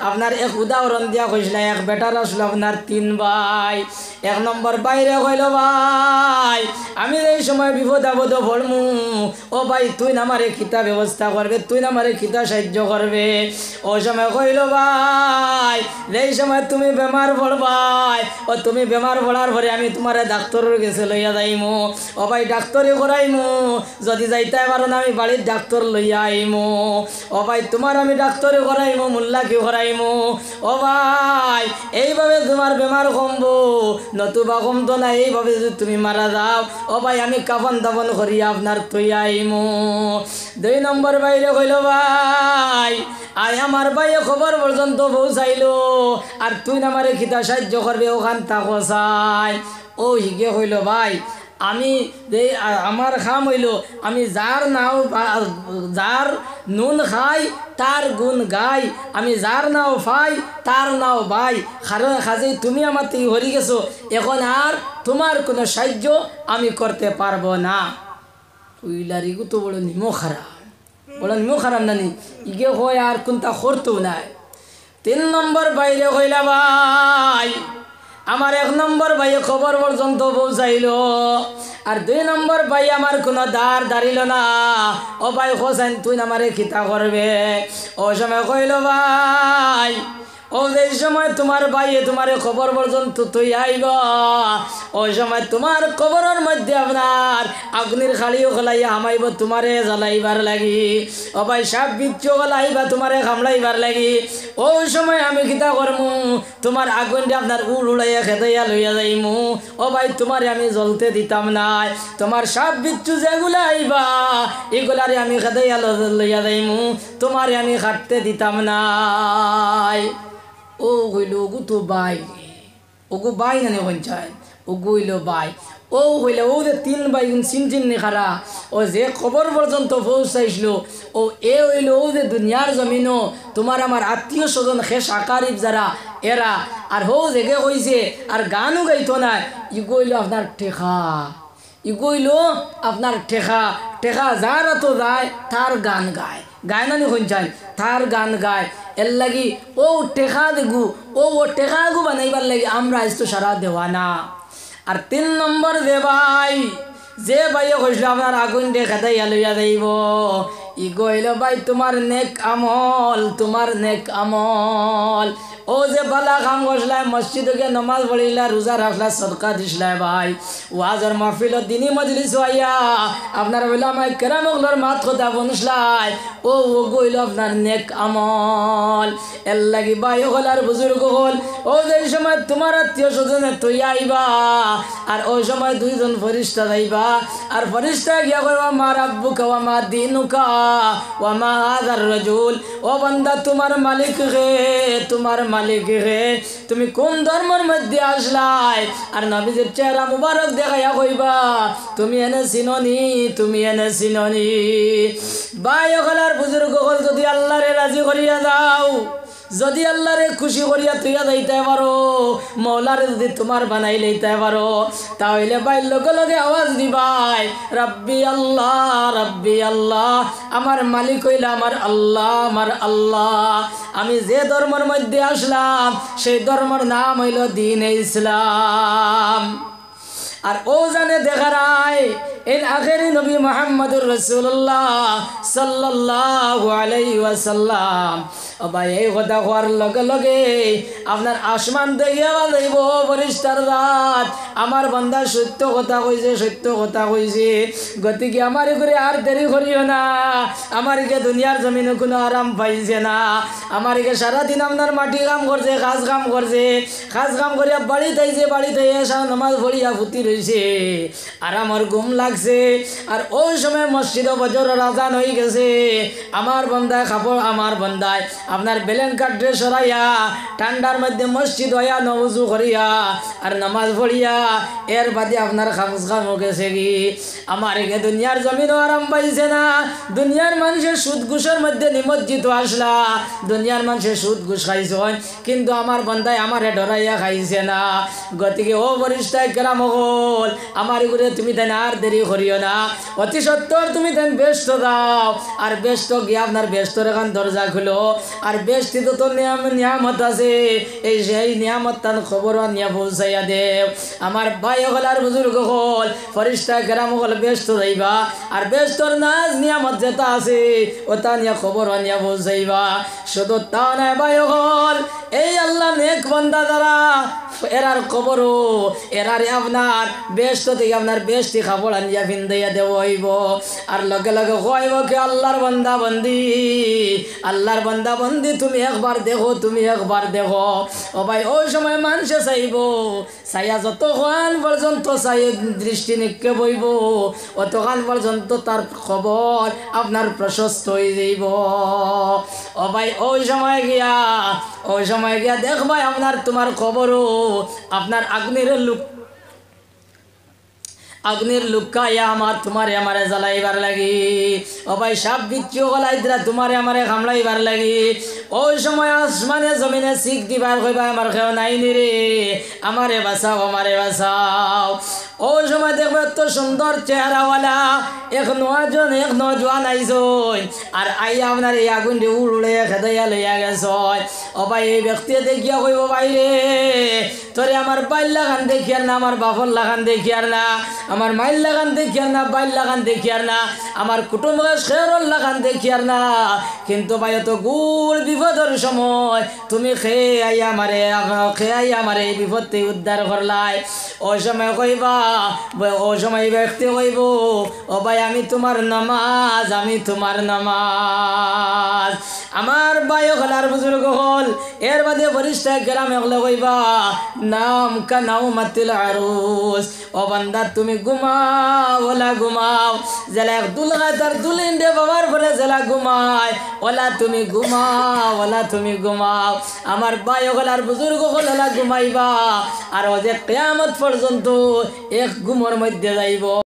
আপনার এক উদাহরণ দিয়া কইছিল এক বেটার আসলো আপনার 3 ভাই। 1 নম্বর বাইরে কইল ভাই আমি এই সময় বিপদ আপদ পড়মু, ও ভাই তুই না আমারে খিতা ব্যবস্থা করবে, তুই না আমারে খিতা সাহায্য করবে। ওই সময় কইল ভাই এই সময় তুমি বেমার পড়বাই, ও তুমি বেমার পড়ার পরে আমি তোমারে ডাক্তারের কাছে লইয়া যাইমু। ও ভাই ডাক্তারি করাইমু, যদি যাইতে পারো না আমি বাড়ির ডাক্তার লইয়া আইমু। ও ভাই তোমার আমি ডাক্তারি করাইমু, মোল্লা কি করাইমু। ও ভাই এইভাবে তোমার বেমার কমবো, নতুবা কমতো না। এইভাবে যদি তুমি মারা যাও, ও ভাই আমি কাফন দাফন করিয়া আপনার তৈয়া আইমু। 2 নম্বর বাইরে কইল ভাই আয় আমার ভাইয়ে খবর পর্যন্ত পৌঁছাইলো, আর তুই না আমারে খিতা সাহায্য করবে ওখান তাকো চাই। ও হিগে কইল ভাই আমি আমার খাম হইল আমি যার নুন খাই তার গুণ গাই, আমি যার নাও পাই তার নাও ভাই। কারণ খাজে তুমি আমার থেকে হরি গেছো, এখন আর তোমার কোনো সাহায্য আমি করতে পারবো না। উইলারিগু তো বড় নিমো খারাপ, বড় নিমো খারাপ নানি ইগে হয় আর কোনটা করতো নাই। 3 নম্বর বাইরে কইলা ভাই আমার 1 নম্বর ভাইয়ে খবর পর্যন্ত পৌঁছাইল, আর 2 নম্বর ভাই আমার কোনো দাঁড়িল না। ও ভাই হোসেন তুই আমারে খিতা করবে। ও সময় কইল ভাই ও যে সময় তোমার ভাইয়ে তোমারে খবর পর্যন্ত তুই আইব, ওই সময় তোমার কবরের মধ্যে আপনার আগুনের খালিও খলাইয়া হামাইব তোমারে জ্বালাইবার লাগি। ও ভাই সাপ বিচ্ছু গলাইবা তোমারে খামলাইবার লাগি। ওই সময় আমি খিতা করমু, তোমার আগুনটা আপনার উড়াইয়া খেতাইয়া লইয়া যাইমু। ও ভাই তোমারে আমি জ্বলতে দিতাম নাই, তোমার সাপ বিচ্ছু যেগুলা আইবা এগুলারে আমি খেতাইয়া লইয়া যাইমু, তোমারে আমি কাটতে দিতাম নাই। ও হইল ওগু তো বাই, ওগু বাই না পঞ্চায়েত, ওগু হইল বাই। ও হইলে ও যে 3 ভাই চিন খারা, ও যে খবর পর্যন্ত পৌঁছাইছিল, ও এ হইল ও যে দুনিয়ার জমিনও তোমার আমার আত্মীয় স্বজন খেস আকারিব যারা এরা, আর হো জেগে কইছে আর গানও গাইতো না। ইগো হইল আপনার ঠেকা, ইগো হইল আপনার ঠেকা। ঠেকা যার তো যায় তার গান গায়, গায় না নি পঞ্চায়েত, তার গান গায়। এর লাগি ও টেকা দেখু ও টেকাগু বানাইবার লাগি আমরা আজ তো সারা দেওয়া না। আর 3 নম্বর যে ভাই কইছিল আপনার আগুন দেখা দেয়া লইয়া যাইব, ই কইল ভাই তোমার নেক আমল, তোমার নেক আমল। ও যে বালা কাম করছিলাম মসজিদে গিয়ে নমাজ পড়িলা, রোজা রাখলা, সদকা দিছিলাম ভাই, ওয়াজর মাহফিল দিনী মজলিস আইয়া আপনার ওলামায়ে কেরামগুলোর মাত কথা বনসলাই, ও গইল আপনার নেক আমল। এর লাগি ভাই হল আর বুজুর্গ হল, ও যে সময় তোমার আত্মীয় স্বজনে তুই আইবা, আর ওই সময় 2 জন ফেরেশতা যাইবা, আর ফেরেশতা গিয়া কইবা মা রাব্বুকা ওয়া মা দীনুকা ওয়া মা হাযার রাজুল। ও বান্দা তোমার মালিক রে, তোমার মালিক রে, তুমি কোন ধর্মের মধ্যে আসলাই? আর নবীজির চেহারা মুবারক দেখাইয়া কইবা তুমি এনে চিননি, তুমি এনে চিননি। ভাই হলার বুজুর্গ হল যদি আল্লাহরে রাজি করিয়া যাও, যদি আল্লাহরে খুশি করিয়া তুইয়া যাইতে পারো, মৌলারে যদি তোমার বানাই লইতে পারো, তাহলে ভাই লগে লগে আওয়াজ দিবাই রাব্বি আল্লাহ, রাব্বি আল্লাহ। আমার মালিক হইল আমার আল্লাহ, আমার আল্লাহ। আমি যে ধর্মের মধ্যে আসলাম সেই ধর্মের নাম হইল দ্বীনে ইসলাম। আর ও জানে দেখারাই এর আখেরি নবী মুহাম্মদুর রাসূলুল্লাহ সাল্লাল্লাহু আলাইহি ওয়াসাল্লাম। ও ভাই এই কথা হওয়ার লগে লগে আপনার আসমান দেখিয়া যাইব ফেরেশতার রাত, আমার বান্দা সত্য কথা কইছে, সত্য কথা কইছে। গতিকে আমার করে আর দেরি করিও না, আমারকে দুনিয়ার জমিনে কোনো আরাম পাইছে না। আমারকে সারাদিন আপনার মাটি কাম করছে, কাজ কাম করছে, কাজ কাম করিয়া বাড়িতে আইছে, বাড়িতে এসে নামাজ পড়িয়া ফুটি রইছে, আর আমার ঘুম লাগছে। আর ওই সময় মসজিদে বজরের আজান হয়ে গেছে, আমার বান্দায় খাবো, আমার বান্দায় আপনার বেলেঙ্কার ড্রেস সরাইয়া ঠান্ডার মধ্যে মসজিদ হইয়া নওযু করিয়া আর নামাজ পড়িয়া এর বাদে আপনার খামস খাম গেছে কি। আমার একে দুনিয়ার জমিনও আরাম পাইছে না, দুনিয়ার মানুষের সুদ ঘুষের মধ্যে নিমজ্জিত আসলা, দুনিয়ার মানুষের সুদ ঘুষ খাইছেন, কিন্তু আমার বান্দায় আমারে ডরাইয়া খাইছে না। গতিকে ও ফেরেশতা কেরাম হল আমার ঘুরে তুমি দেন আর দেরি করিও না, অতি সত্তর তুমি দেন ব্যস্ত দাও। আর ব্যস্ত গিয়ে আপনার ব্যস্ত রেখান দরজা খুলো, আর বেষ্টিত তো নিয়ামত আছে এই সেই নিয়ামত তার খবর নিয়ে পৌঁছাইয়া দেও আমার ভাই হল আর বুজুর্গ হল ফরিস্তা কেরাম হল ব্যস্ত যাইবা আর ব্যস্তর নাজ নিয়ামত যেটা আছে ওটা নিয়ে খবর নিয়ে পৌঁছাইবা শুধু তা নয় ভাই হল এই আল্লাহ নেক বান্দা দ্বারা এরার খবরও এরারে আপনার ব্যস্ত থেকে আপনার বেষ্টি খাবড় আনিয়া ফিন্দাইয়া দেব হইব আর লগে লগে হইব কি আল্লাহর বান্দা বন্দি তুমি একবার দেখো ও ভাই ওই সময় মানুষে চাইব চাইয়া যতক্ষণ পর্যন্ত চাই দৃষ্টি নিক্ষেপ হইব অতক্ষণ পর্যন্ত তার খবর আপনার প্রশস্ত হয়ে যাইব ও ভাই ওই সময় গিয়া দেখবাই আপনার তোমার খবরও আপনার আগ্নির লুকাইয়া আমার তোমারে আমারে জ্বালাইবার লাগি ও ভাই সাপ বিচ্ছু গলাই দিলা তোমারে আমারে কামড়াইবার লাগি ওই সময় আসমানে জমিনে শিখ দিবার কইবা আমার কেউ নাই নি রে আমারে বাঁচাও ওই সময় দেখবে এত সুন্দর চেহারাওয়ালা এক নজওয়ান আইসন আর আইয়া আপনার এই আগুন দিয়ে উড়ে খেদাইয়া লইয়া গেছ ও ভাই এই ব্যক্তি দেখিয়া কইব ভাই রে তোরে আমার বাইর লাগান দেখিয়ার না আমার বাপর লাগান দেখিয়ার না আমার মাইল লাগান দেখিয়ার না বাইর লাগান দেখিয়ার না আমার কুটুম্ব শেরল লাগান দেখিয়ার না কিন্তু ভাই তো গুড় বিপদের সময় তুমি খেয়ে আমারে এই বিপদ থেকে উদ্ধার করলাই ওই সময় কইবা ওই সময় ব্যক্তি কইব ও ভাই আমি তোমার নামাজ আমার ভাই হলার বুজুর্গ হল এর বাদে বরিষ্ঠ গ্রামে হলে কইবা নাম কানাও মাতিল আরুস ও বান্দা তুমি ঘুমাও জেলা এক দুলগায় তার দুলিন দে বাবার পরে জেলা ঘুমায় ওলা তুমি ঘুমাও আমার ভাই হলার বুজুর্গ হল ঘুমাইবা আর ও যে কিয়ামত পর্যন্ত এক ঘুমর মধ্যে যাইব